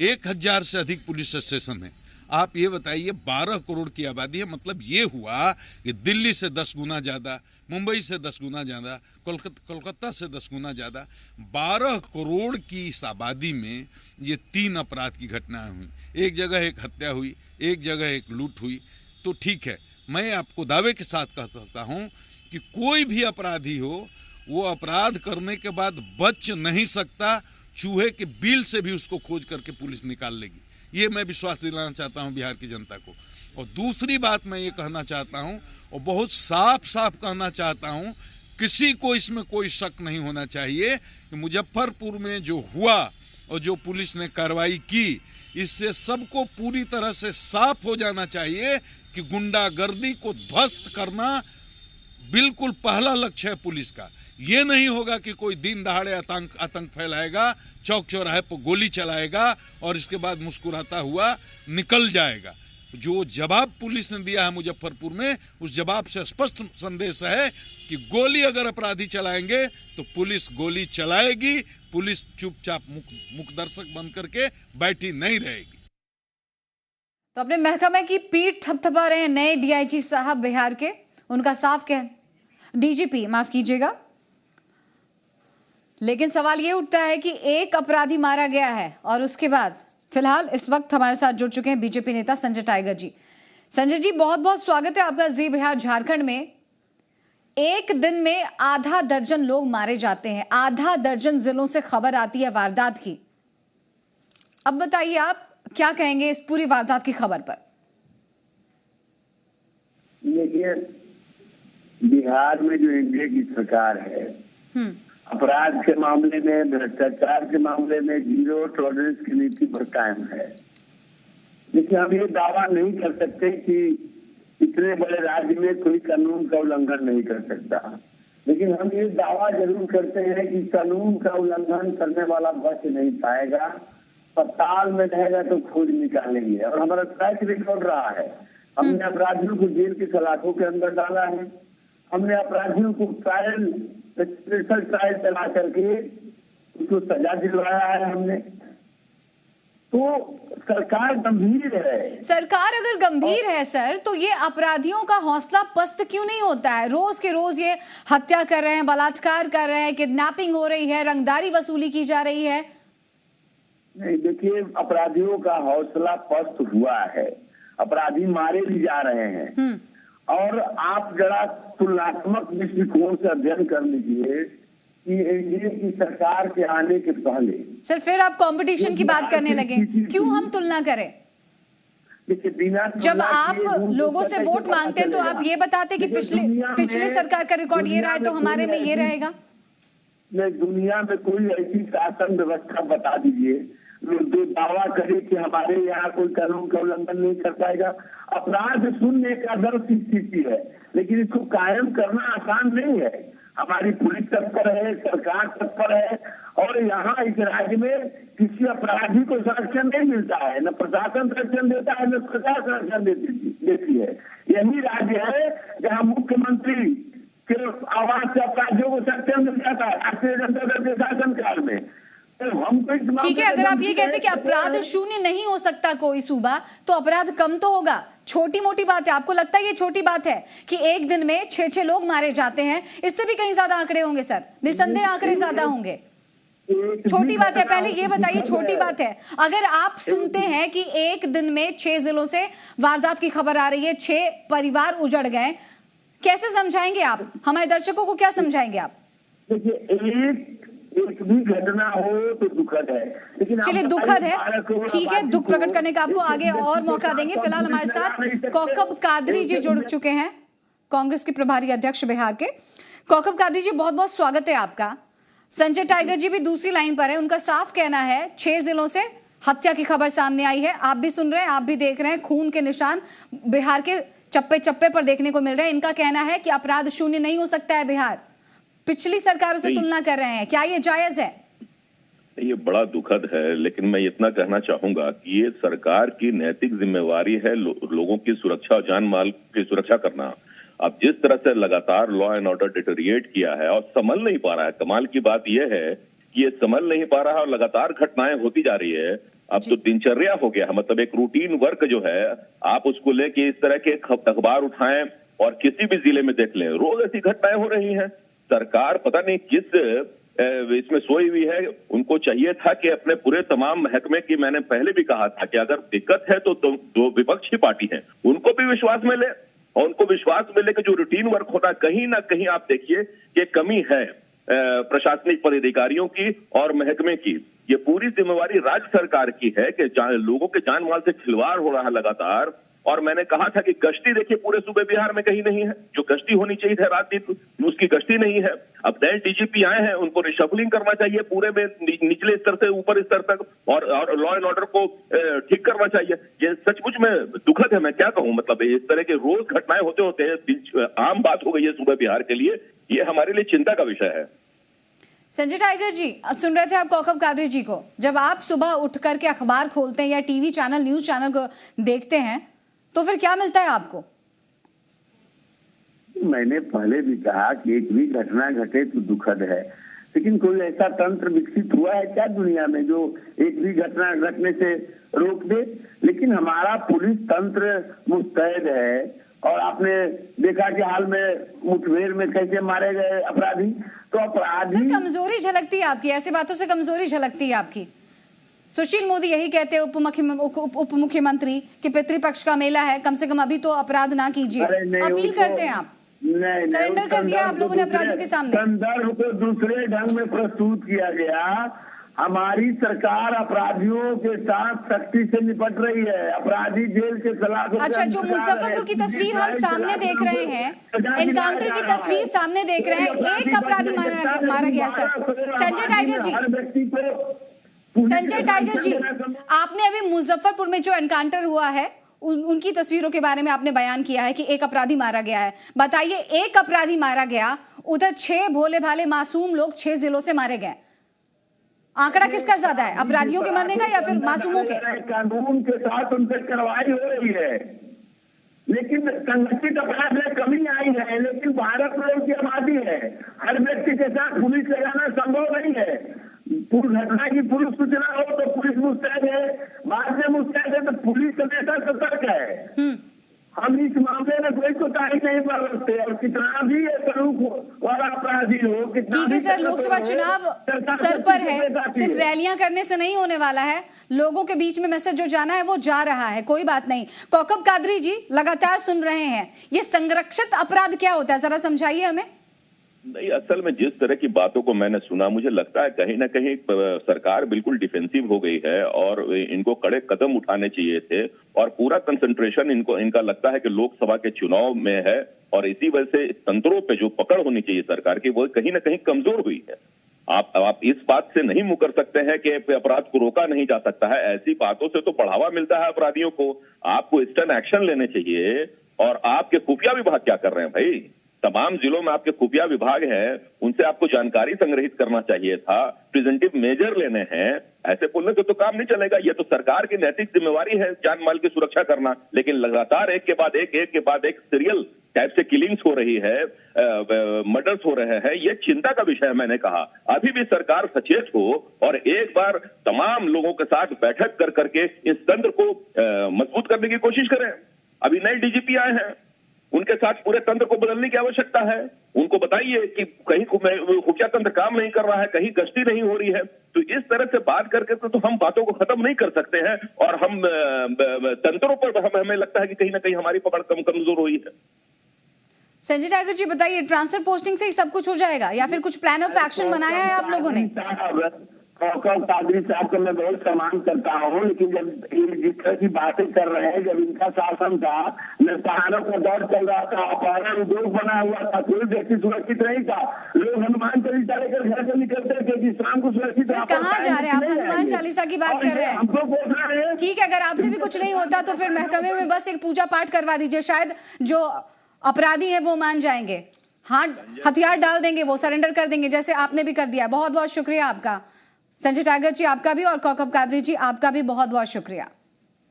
1000 से अधिक police station है। आप ये बताइए, 12 करोड़ की आबादी है, मतलब ये हुआ कि दिल्ली से 10 गुना ज़्यादा, मुंबई से 10 गुना ज़्यादा, कोलकाता से 10 गुना ज़्यादा, 12 करोड़ की इस आबादी में ये 3 अपराध की घटनाएं हुई। एक जगह एक हत्या हुई, एक जगह एक लूट हुई। तो ठीक है, मैं आपको दावे के साथ कह सकता हूँ कि कोई भी अपराधी हो, वो अपराध करने के बाद बच नहीं सकता। चूहे के बिल से भी उसको खोज करके पुलिस निकाल लेगी। ये मैं विश्वास दिलाना चाहता हूं बिहार की जनता को। और दूसरी बात मैं ये कहना चाहता हूं, और बहुत साफ साफ कहना चाहता हूं, किसी को इसमें कोई शक नहीं होना चाहिए कि मुजफ्फरपुर में जो हुआ और जो पुलिस ने कार्रवाई की, इससे सबको पूरी तरह से साफ हो जाना चाहिए कि गुंडागर्दी को ध्वस्त करना बिल्कुल पहला लक्ष्य है पुलिस का। ये नहीं होगा कि कोई दिन दहाड़े आतंक फैलाएगा, चौक चौराहे पर गोली चलाएगा और इसके बाद मुस्कुराता हुआ निकल जाएगा। जो जवाब पुलिस ने दिया है मुजफ्फरपुर में, उस जवाब से स्पष्ट संदेश है कि गोली अगर अपराधी चलाएंगे तो पुलिस गोली चलाएगी। पुलिस चुपचाप मुख दर्शक बन करके बैठी नहीं रहेगी। तो अपने महकमे की पीठ थपथपा रहे हैं नए डीआईजी साहब बिहार के। उनका साफ डीजीपी, माफ कीजिएगा। लेकिन सवाल ये उठता है कि एक अपराधी मारा गया है और उसके बाद फिलहाल इस वक्त हमारे साथ जुड़ चुके हैं बीजेपी नेता संजय टाइगर जी। संजय जी, बहुत बहुत स्वागत है आपका जी बिहार झारखंड में। एक दिन में आधा दर्जन लोग मारे जाते हैं, आधा दर्जन जिलों से खबर आती है वारदात की। अब बताइए आप क्या कहेंगे इस पूरी वारदात की खबर पर? देखिए, बिहार में जो एनडीए की सरकार है, अपराध के मामले में, भ्रष्टाचार के मामले में जीरो टॉलरेंस की नीति पर कायम है। लेकिन हम ये दावा नहीं कर सकते कि इतने बड़े राज्य में कोई कानून का उल्लंघन नहीं कर सकता। लेकिन हम ये दावा जरूर करते हैं कि कानून का उल्लंघन करने वाला बच नहीं पाएगा। अस्पताल में रहेगा तो खोज निकालेंगे। और हमारा ट्रैक रिकॉर्ड रहा है, हमने अपराधियों को जेल की सलाखों के अंदर डाला है। हमने अपराधियों को स्पेशल ट्रायल चला करके उसको सजा दिलवाया है हमने। तो सरकार गंभीर है। सरकार अगर गंभीर है सर, तो ये अपराधियों का हौसला पस्त क्यों नहीं होता है? रोज के रोज ये हत्या कर रहे हैं, बलात्कार कर रहे हैं, किडनैपिंग हो रही है, रंगदारी वसूली की जा रही है। नहीं, देखिए, अपराधियों का हौसला पस्त हुआ है, अपराधी मारे भी जा रहे हैं। और आप जरा तुलनात्मक दृष्टिकोण से अध्ययन कर लीजिए कि एनडीए की सरकार के आने के पहले। सर, फिर आप कंपटीशन की बात करने लगे, क्यों हम तुलना करें? जब आप लोगों से वोट मांगते हैं तो आप ये बताते कि पिछले सरकार का रिकॉर्ड ये रहा है तो हमारे में ये रहेगा। दुनिया में कोई ऐसी शासन व्यवस्था बता दीजिए जो दावा करे कि हमारे यहाँ कोई कानून का उल्लंघन नहीं कर पाएगा। अपराध शून्य एक आदर्श स्थिति है, लेकिन इसको कायम करना आसान नहीं है। हमारी पुलिस तत्पर है, सरकार तत्पर है, और यहाँ इस राज्य में किसी अपराधी को संरक्षण नहीं मिलता है। न प्रशासन संरक्षण देता है, न सरकार संरक्षण देती है। यही राज्य है जहाँ मुख्यमंत्री के आवाज से अपराधियों को संरक्षण मिल जाता है राष्ट्रीय जनता दल के शासनकाल में। ठीक है, अगर आप ये कहते हैं कि अपराध शून्य नहीं हो सकता कोई सूबा, तो अपराध कम तो होगा। छोटी मोटी बात है, आपको लगता है ये छोटी बात है कि एक दिन में 6 लोग मारे जाते हैं? इससे भी कहीं ज्यादा आंकड़े होंगे सर, निसंदेह आंकड़े ज्यादा होंगे। छोटी बात है? पहले ये बताइए, छोटी बात है? अगर आप सुनते हैं कि एक दिन में 6 जिलों से वारदात की खबर आ रही है, 6 परिवार उजड़ गए, कैसे समझाएंगे आप? हमारे दर्शकों को क्या समझाएंगे आप? देखिए, एक भी घटना हो तो दुखद है, लेकिन चलिए दुखद है, ठीक है, दुख प्रकट करने का आपको आगे और मौका देंगे। फिलहाल हमारे साथ कौकब कादरी जी जुड़ चुके हैं, कांग्रेस के प्रभारी अध्यक्ष बिहार के। कौकब कादरी जी, बहुत बहुत स्वागत है आपका। संजय टाइगर जी भी दूसरी लाइन पर है, उनका साफ कहना है 6 जिलों से हत्या की खबर सामने आई है। आप भी सुन रहे हैं, आप भी देख रहे हैं, खून के निशान बिहार के चप्पे चप्पे पर देखने को मिल रहे हैं। इनका कहना है कि अपराध शून्य नहीं हो सकता है बिहार, पिछली सरकारों से तुलना कर रहे हैं, क्या ये जायज है? ये बड़ा दुखद है, लेकिन मैं इतना कहना चाहूंगा कि ये सरकार की नैतिक जिम्मेवारी है लोगों की सुरक्षा और जान माल की सुरक्षा करना। अब जिस तरह से लगातार लॉ एंड ऑर्डर डिटेरिएट किया है और संभल नहीं पा रहा है, कमाल की बात यह है कि ये संभल नहीं पा रहा है और लगातार घटनाएं होती जा रही है, अब तो दिनचर्या हो गया है, मतलब एक रूटीन वर्क जो है, आप उसको लेके इस तरह के अखबार उठाएं और किसी भी जिले में देख लें, रोज ऐसी घटनाएं हो रही हैं। सरकार पता नहीं किस इसमें सोई हुई है। उनको चाहिए था कि अपने पूरे तमाम महकमे की, मैंने पहले भी कहा था कि अगर दिक्कत है तो जो विपक्षी पार्टी है उनको भी विश्वास में ले, और उनको विश्वास में लेकर जो रूटीन वर्क होता, कहीं ना कहीं आप देखिए कि कमी है प्रशासनिक पदाधिकारियों की और महकमे की। ये पूरी जिम्मेवारी राज्य सरकार की है कि लोगों के जान माल से खिलवाड़ हो रहा है लगातार। और मैंने कहा था कि गश्ती देखिए पूरे सूबे बिहार में कहीं नहीं है, जो गश्ती होनी चाहिए थी राजनीति, उसकी गश्ती नहीं है। अब नए डीजीपी आए हैं, उनको रिशफलिंग करना चाहिए पूरे में, निचले स्तर से ऊपर स्तर तक, और लॉ एंड ऑर्डर को ठीक करना चाहिए। ये सचमुच में दुखद है, मैं क्या कहूं, मतलब इस तरह के रोज घटनाएं होते होते आम बात हो गई है सूबे बिहार के लिए। ये हमारे लिए चिंता का विषय है। संजय टाइगर जी, सुन रहे थे आप कौकब कादरी जी को। जब आप सुबह उठ करके अखबार खोलते हैं या टीवी चैनल, न्यूज चैनल को देखते हैं, तो फिर क्या मिलता है आपको? मैंने पहले भी कहा कि एक भी घटना घटे तो दुखद है, लेकिन कोई ऐसा तंत्र विकसित हुआ है क्या दुनिया में जो एक भी घटना घटने से रोक दे? लेकिन हमारा पुलिस तंत्र मुस्तैद है, और आपने देखा कि हाल में मुठभेड़ में कैसे मारे गए अपराधी। तो अपराधी कमजोरी झलकती है आपकी, ऐसी बातों से कमजोरी झलकती है आपकी। सुशील मोदी यही कहते हैं, उप मुख्यमंत्री, कि पितृपक्ष का मेला है, कम से कम अभी तो अपराध ना कीजिए। अपील करते हैं आप, सरेंडर कर दिया आप लोगों ने अपराधियों के सामने। संदर्भ को दूसरे ढंग में प्रस्तुत किया गया। हमारी सरकार अपराधियों के साथ सख्ती से निपट रही है। अपराधी जेल के सलाखों से अच्छा, जो मुजफ्फरपुर की तस्वीर हम सामने देख रहे हैं, एनकाउंटर की तस्वीर सामने देख रहे हैं, एक अपराधी मारा गया सर। संजय टाइगर जी, संजय टाइगर जी, आपने अभी मुजफ्फरपुर में जो एनकाउंटर हुआ है उनकी तस्वीरों के बारे में आपने बयान किया है कि एक अपराधी मारा गया है। बताइए, एक अपराधी मारा गया, उधर 6 भोले भाले मासूम लोग 6 जिलों से मारे गए। आंकड़ा किसका ज्यादा है, अपराधियों के मरने का या फिर मासूमों के? कानून के साथ उनसे कार्रवाई हो रही है, लेकिन संगठित अपराध में कमी आई है। लेकिन 12 करोड़ की आबादी है, हर व्यक्ति के साथ पुलिस लगाना संभव नहीं है। पूरी घटना की पूरी सूचना हो तो पुलिस मुस्तैद है, बाद में मुस्तैद है तो पुलिस हमेशा सतर्क है। हम इस मामले में कोई कोताही नहीं बरतते, और कितना भी वाला अपराधी हो, ठीक है सर, लोकसभा चुनाव सर पर है, सिर्फ रैलियां करने से नहीं होने वाला है, लोगों के बीच में मैसेज जो जाना है वो जा रहा है, कोई बात नहीं। कौकब कादरी जी लगातार सुन रहे हैं, ये संरक्षित अपराध क्या होता है, जरा समझाइए हमें। नहीं, असल में जिस तरह की बातों को मैंने सुना, मुझे लगता है कहीं ना कहीं सरकार बिल्कुल डिफेंसिव हो गई है, और इनको कड़े कदम उठाने चाहिए थे, और पूरा कंसंट्रेशन इनका लगता है कि लोकसभा के चुनाव में है, और इसी वजह से तंत्रों पे जो पकड़ होनी चाहिए सरकार की वो कहीं ना कहीं कमजोर हुई है। आप इस बात से नहीं मुकर सकते हैं कि अपराध को रोका नहीं जा सकता है। ऐसी बातों से तो बढ़ावा मिलता है अपराधियों को। आपको स्टर्न एक्शन लेने चाहिए। और आपके खुफिया विभाग क्या कर रहे हैं भाई? तमाम जिलों में आपके खुफिया विभाग हैं, उनसे आपको जानकारी संग्रहित करना चाहिए था, प्रिवेंटिव मेजर लेने हैं। ऐसे बोलने से तो काम नहीं चलेगा। ये तो सरकार की नैतिक जिम्मेवारी है जान माल की सुरक्षा करना, लेकिन लगातार एक के बाद एक सीरियल टाइप से किलिंग्स हो रही है, मर्डर्स हो रहे हैं। ये चिंता का विषय है। मैंने कहा अभी भी सरकार सचेत हो और एक बार तमाम लोगों के साथ बैठक कर करके इस तंत्र को मजबूत करने की कोशिश करें। अभी नए डीजीपी आए हैं, उनके साथ पूरे तंत्र को बदलने की आवश्यकता है। उनको बताइए कि कहीं खुफिया तंत्र काम नहीं कर रहा है, कहीं गश्ती नहीं हो रही है। तो इस तरह से बात करके तो हम बातों को खत्म नहीं कर सकते हैं, और हम तंत्रों पर हमें लगता है कि कहीं ना कहीं हमारी पकड़ कमजोर हुई है। संजय टाइगर जी बताइए, ट्रांसफर पोस्टिंग से ही सब कुछ हो जाएगा या फिर कुछ प्लान ऑफ एक्शन बनाया है आप लोगों ने? कौकब कादरी साहब को मैं बहुत सम्मान करता हूँ, लेकिन जब ये जिस तरह की बातें कर रहे हैं, जब इनका शासन था, नरसंहारों का दौर चल रहा था, अपहरण उद्योग बना हुआ था, कोई व्यक्ति सुरक्षित नहीं था। लोग हनुमान चालीसा लेकर घर से निकलते थे कि शाम को सुरक्षित। कहाँ जा रहे हैं आप? हनुमान चालीसा की बात कर रहे हैं? हमको बोल रहे हैं ठीक है, अगर आपसे भी कुछ नहीं होता तो फिर महकमे में बस एक पूजा पाठ करवा दीजिए, शायद जो अपराधी है वो मान जाएंगे, हाथ हथियार डाल देंगे, वो सरेंडर कर देंगे, जैसे आपने भी कर दिया। बहुत बहुत शुक्रिया आपका संजय टाइगर जी, आपका भी, और कौकब कादरी जी आपका भी बहुत बहुत शुक्रिया।